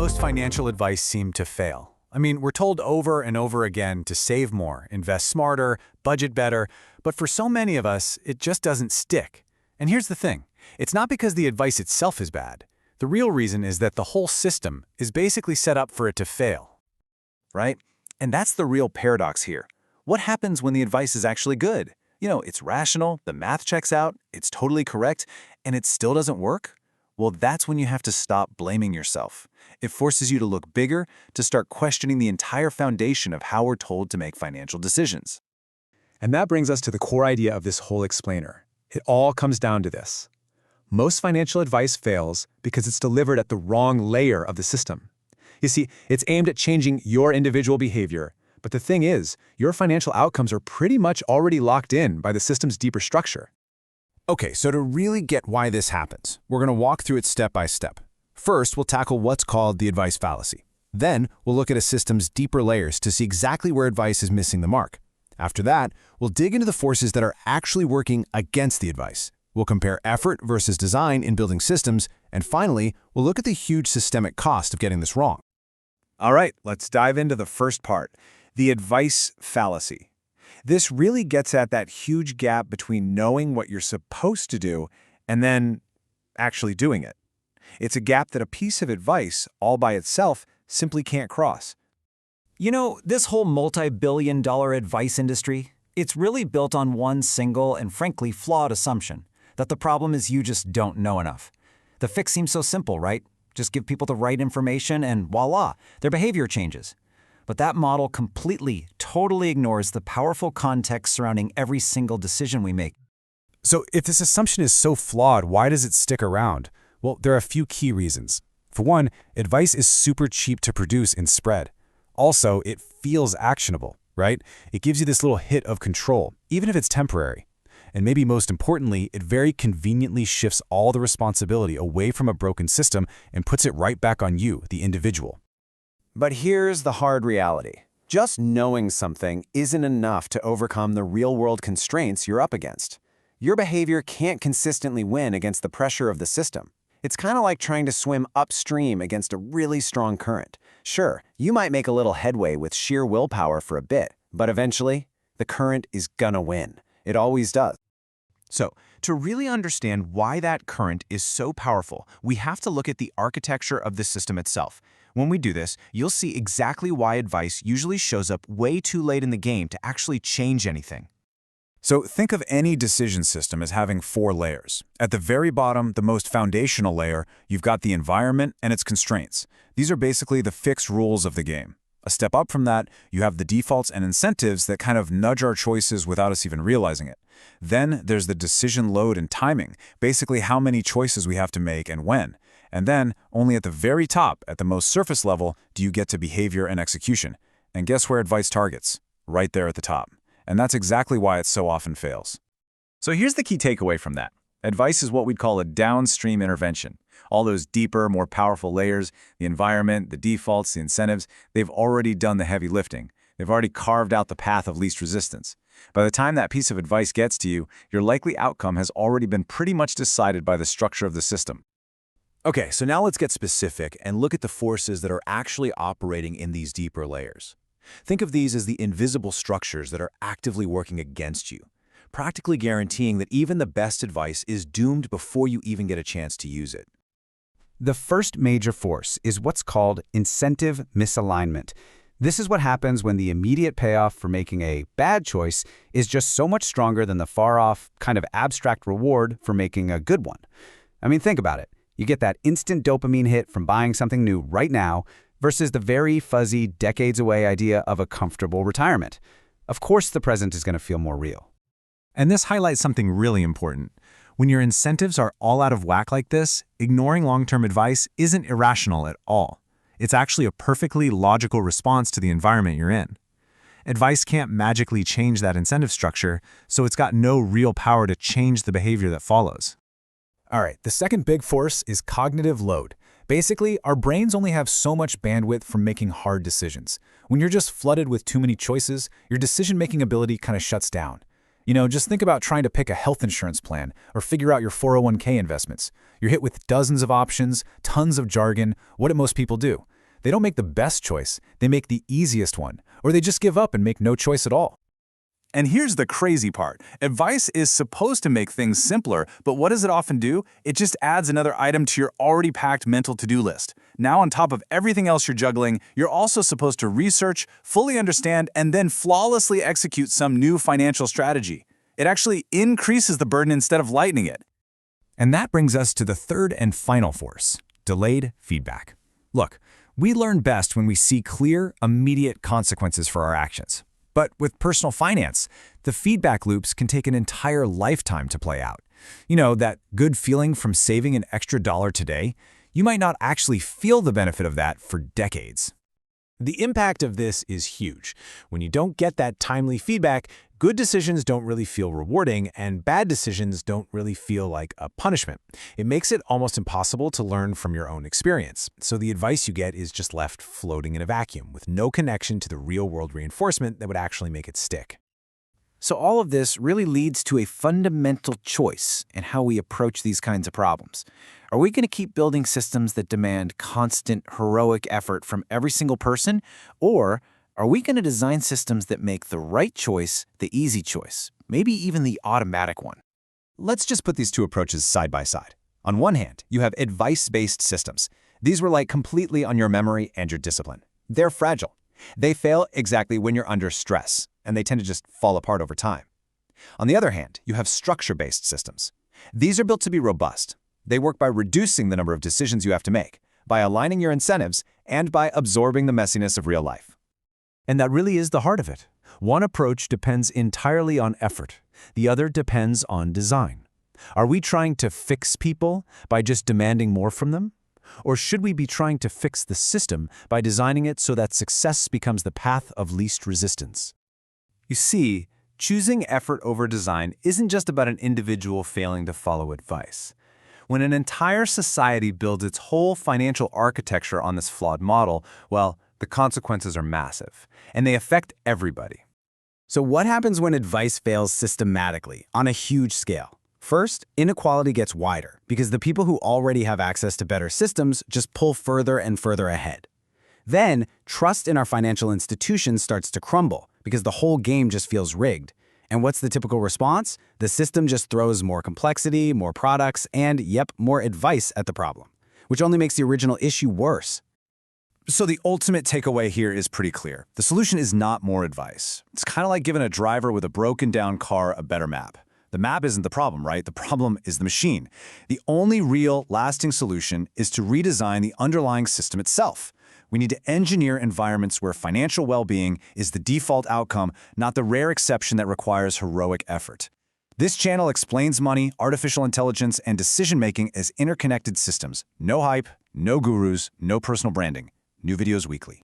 most financial advice seem to fail? I mean, we're told over and over again to save more, invest smarter, budget better, but for so many of us, it just doesn't stick. And here's the thing. It's not because the advice itself is bad. The real reason is that the whole system is basically set up for it to fail. Right? And that's the real paradox here. What happens when the advice is actually good? It's rational, the math checks out, it's totally correct, and it still doesn't work? Well, that's when you have to stop blaming yourself. It forces you to look bigger, to start questioning the entire foundation of how we're told to make financial decisions. And that brings us to the core idea of this whole explainer. It all comes down to this. Most financial advice fails because it's delivered at the wrong layer of the system. You see, it's aimed at changing your individual behavior, but the thing is, your financial outcomes are pretty much already locked in by the system's deeper structure. Okay, so to really get why this happens, we're going to walk through it step by step. First, we'll tackle what's called the advice fallacy. Then, we'll look at a system's deeper layers to see exactly where advice is missing the mark. After that, we'll dig into the forces that are actually working against the advice. We'll compare effort versus design in building systems, and finally, we'll look at the huge systemic cost of getting this wrong. All right, let's dive into the first part, the advice fallacy. This really gets at that huge gap between knowing what you're supposed to do and then actually doing it. It's a gap that a piece of advice, all by itself, simply can't cross. This whole multi-billion-dollar advice industry, it's really built on one single and frankly flawed assumption, that the problem is you just don't know enough. The fix seems so simple, right? Just give people the right information and voila, their behavior changes. But that model completely, totally ignores the powerful context surrounding every single decision we make. So if this assumption is so flawed, why does it stick around? Well, there are a few key reasons. For one, advice is super cheap to produce and spread. Also, it feels actionable, right? It gives you this little hit of control, even if it's temporary. And maybe most importantly, it very conveniently shifts all the responsibility away from a broken system and puts it right back on you, the individual. But here's the hard reality. Just knowing something isn't enough to overcome the real-world constraints you're up against. Your behavior can't consistently win against the pressure of the system. It's kind of like trying to swim upstream against a really strong current. Sure, you might make a little headway with sheer willpower for a bit, but eventually, the current is gonna win. It always does. So, to really understand why that current is so powerful, we have to look at the architecture of the system itself. When we do this, you'll see exactly why advice usually shows up way too late in the game to actually change anything. So think of any decision system as having 4 layers. At the very bottom, the most foundational layer, you've got the environment and its constraints. These are basically the fixed rules of the game. A step up from that, you have the defaults and incentives that kind of nudge our choices without us even realizing it. Then there's the decision load and timing, basically how many choices we have to make and when. And then, only at the very top, at the most surface level, do you get to behavior and execution. And guess where advice targets? Right there at the top. And that's exactly why it so often fails. So here's the key takeaway from that. Advice is what we'd call a downstream intervention. All those deeper, more powerful layers, the environment, the defaults, the incentives, they've already done the heavy lifting. They've already carved out the path of least resistance. By the time that piece of advice gets to you, your likely outcome has already been pretty much decided by the structure of the system. Okay, so now let's get specific and look at the forces that are actually operating in these deeper layers. Think of these as the invisible structures that are actively working against you, practically guaranteeing that even the best advice is doomed before you even get a chance to use it. The first major force is what's called incentive misalignment. This is what happens when the immediate payoff for making a bad choice is just so much stronger than the far-off, kind of abstract reward for making a good one. I mean, think about it. You get that instant dopamine hit from buying something new right now versus the very fuzzy, decades-away idea of a comfortable retirement. Of course, the present is going to feel more real. And this highlights something really important. When your incentives are all out of whack like this, ignoring long-term advice isn't irrational at all. It's actually a perfectly logical response to the environment you're in. Advice can't magically change that incentive structure, so it's got no real power to change the behavior that follows. All right, the second big force is cognitive load. Basically, our brains only have so much bandwidth for making hard decisions. When you're just flooded with too many choices, your decision-making ability kind of shuts down. Just think about trying to pick a health insurance plan or figure out your 401k investments. You're hit with dozens of options, tons of jargon. What do most people do? They don't make the best choice, they make the easiest one, or they just give up and make no choice at all. And here's the crazy part. Advice is supposed to make things simpler, but what does it often do? It just adds another item to your already packed mental to-do list. Now, on top of everything else you're juggling, you're also supposed to research, fully understand, and then flawlessly execute some new financial strategy. It actually increases the burden instead of lightening it. And that brings us to the third and final force, delayed feedback. Look, we learn best when we see clear, immediate consequences for our actions. But with personal finance, the feedback loops can take an entire lifetime to play out. You know, that good feeling from saving an extra dollar today, you might not actually feel the benefit of that for decades. The impact of this is huge. When you don't get that timely feedback, good decisions don't really feel rewarding, and bad decisions don't really feel like a punishment. It makes it almost impossible to learn from your own experience. So the advice you get is just left floating in a vacuum, with no connection to the real-world reinforcement that would actually make it stick. So all of this really leads to a fundamental choice in how we approach these kinds of problems. Are we going to keep building systems that demand constant, heroic effort from every single person? Or are we going to design systems that make the right choice the easy choice, maybe even the automatic one? Let's just put these two approaches side by side. On one hand, you have advice-based systems. These rely completely on your memory and your discipline. They're fragile. They fail exactly when you're under stress, and they tend to just fall apart over time. On the other hand, you have structure-based systems. These are built to be robust. They work by reducing the number of decisions you have to make, by aligning your incentives, and by absorbing the messiness of real life. And that really is the heart of it. One approach depends entirely on effort. The other depends on design. Are we trying to fix people by just demanding more from them? Or should we be trying to fix the system by designing it so that success becomes the path of least resistance? You see, choosing effort over design isn't just about an individual failing to follow advice. When an entire society builds its whole financial architecture on this flawed model, well, the consequences are massive, and they affect everybody. So what happens when advice fails systematically on a huge scale? First, inequality gets wider because the people who already have access to better systems just pull further and further ahead. Then, trust in our financial institutions starts to crumble because the whole game just feels rigged. And what's the typical response? The system just throws more complexity, more products, and, yep, more advice at the problem, which only makes the original issue worse. So the ultimate takeaway here is pretty clear. The solution is not more advice. It's kind of like giving a driver with a broken down car a better map. The map isn't the problem, right? The problem is the machine. The only real, lasting solution is to redesign the underlying system itself. We need to engineer environments where financial well-being is the default outcome, not the rare exception that requires heroic effort. This channel explains money, artificial intelligence, and decision-making as interconnected systems. No hype, no gurus, no personal branding. New videos weekly.